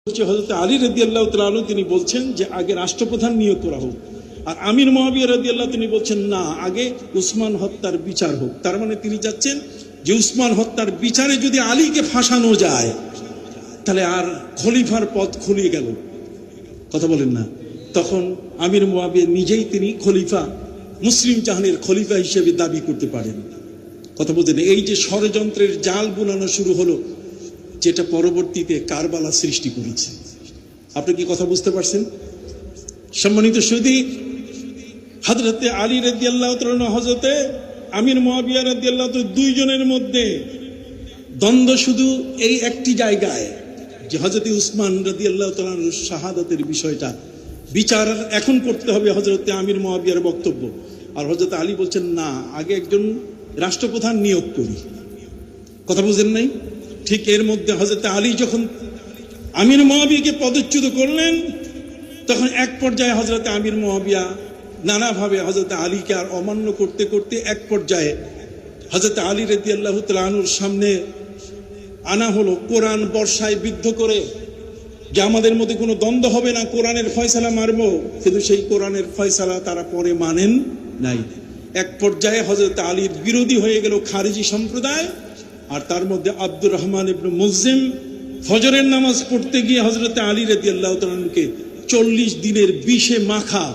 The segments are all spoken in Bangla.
হযরত আলী রাদিয়াল্লাহু তাআলা আনহু তিনি বলছেন যে আগে রাষ্ট্রপ্রধান নিয়োগ করা হোক, আর আমির মুয়াবিয়া রাদিয়াল্লাহু তিনি বলছেন না, আগে উসমান হত্যার বিচার হোক। তার মানে তিনি যাচ্ছেন যে উসমান হত্যার বিচারে যদি আলীকে ফাঁসানো যায় তাহলে আর খলিফার পথ খুলিয়ে গেল। কথা বলেন না? তখন আমির মুয়াবিয়া নিজেই তিনি খলিফা, মুসলিম জাহানের খলিফা হিসেবে দাবি করতে পারেন। কথা বলছেন? এই যে ষড়যন্ত্রের জাল বুনানো শুরু হলো, যেটা পরবর্তীতে কারবালা সৃষ্টি করেছে। আপনি কি কথা বুঝতে পারছেন? সম্মানিত সুধী, হযরতে আলী রাদিয়াল্লাহু তাআলা হযরতে আমির মুয়াবিয়া রাদিয়াল্লাহু তাআলা দুইজনের মধ্যে দ্বন্দ্ব শুধু এই একটি জায়গায়, যে হযরতে উসমান রাদিয়াল্লাহু তাআলার শাহাদাতের বিষয়টা বিচার এখন করতে হবে হযরতে আমির মুয়াবিয়ার বক্তব্য, আর হযরত আলী বলছেন না, আগে একজন রাষ্ট্রপ্রধান নিয়োগ করি। কথা বুঝেন নাই? ঠিক এর মধ্যে হযরত আলী যখন আমির মুয়াবিয়াকে পদচ্যুত করলেন, তখন এক পর্যায়ে হযরত আমির মুয়াবিয়া নানাভাবে হযরত আলীকে আর অমান্য করতে করতে এক পর্যায়ে হযরত আলী রাদিয়াল্লাহু তাআলা আনহুর সামনে আনা হলো কোরআন বর্ষায় বিদ্ধ করে, যে আমাদের মধ্যে কোনো দ্বন্দ্ব হবে না, কোরআনের ফয়সালা মারবো। কিন্তু সেই কোরআনের ফয়সালা তারা পরে মানেন নাই। এক পর্যায়ে হযরত আলীর বিরোধী হয়ে গেল খারিজি সম্প্রদায়, আর তার মধ্যে আব্দুর রহমান ইবনে মুলজিম ফজরের নামাজ পড়তে গিয়ে হযরত আলী রাদিয়াল্লাহু তাআলাকে 40 দিনের বিষে মাখা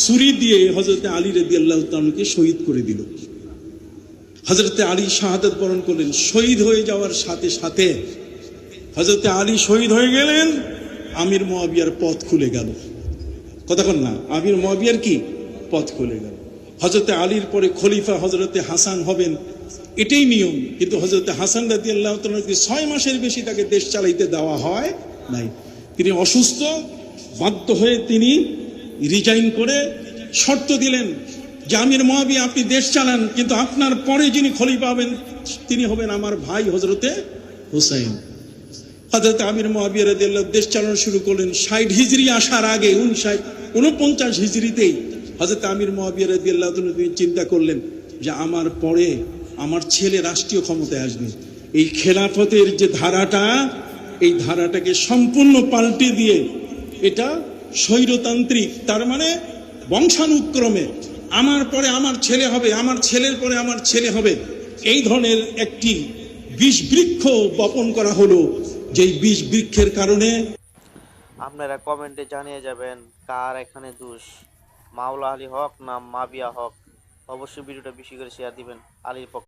ছুরি দিয়ে হযরত আলী রাদিয়াল্লাহু তাআলাকে শহীদ করে দিল। হযরত আলী শাহাদাত বরণ করলেন। শহীদ হয়ে যাওয়ার সাথে সাথে হযরত আলী শহীদ হয়ে গেলেন, আমির মুয়াবিয়ার পথ খুলে গেল। কথা বল না? আমির মুয়াবিয়ার কি পথ খুলে গেল। হযরত আলীর পরে খলিফা হযরতে হাসান হবেন, এটাই নিয়ম। কিন্তু হযরত হাসান রাদিয়াল্লাহু তাআলাকে 6 মাসের বেশি তাকে দেশ চালাইতে দেওয়া হয় নাই। তিনি অসুস্থ, বাধ্য হয়ে তিনি রিজাইন করে শর্ত দিলেন যে আমির মুয়াবিয়া আপনি দেশ চালান, কিন্তু আপনার পরে যিনি খলিফা হবেন তিনি হবেন আমার ভাই হযরতে হুসাইন। হযরত আমির মুয়াবিয়া রাদিয়াল্লাহু দেশ চালানো শুরু করলেন। 60 হিজরি আসার আগে 49 হিজরিতেই হযরত আমির মুয়াবিয়া রাদিয়াল্লাহু তাআলা তিনি চিন্তা করলেন যে আমার পরে আমার ছেলে রাষ্ট্রীয় ক্ষমতায় আসবে। এই খেলাফতের যে ধারাটা, এই ধারাটাকে সম্পূর্ণ পাল্টে দিয়ে এটা স্বৈরতান্ত্রিক, তার মানে বংশানুক্রমে আমার পরে আমার ছেলে হবে, আমার ছেলের পরে আমার ছেলে হবে, এই ধরনের একটি বিষ বৃক্ষ বপন করা হলো, যেই বিষ বৃক্ষের কারণে আপনারা কমেন্টে জানিয়ে যাবেন কার এখানে দোষ, মাওলা আলী হক না মাবিয়া হক। অবশ্যই ভিডিওটা বেশি করে শেয়ার দিবেন আলীর পক্ষে।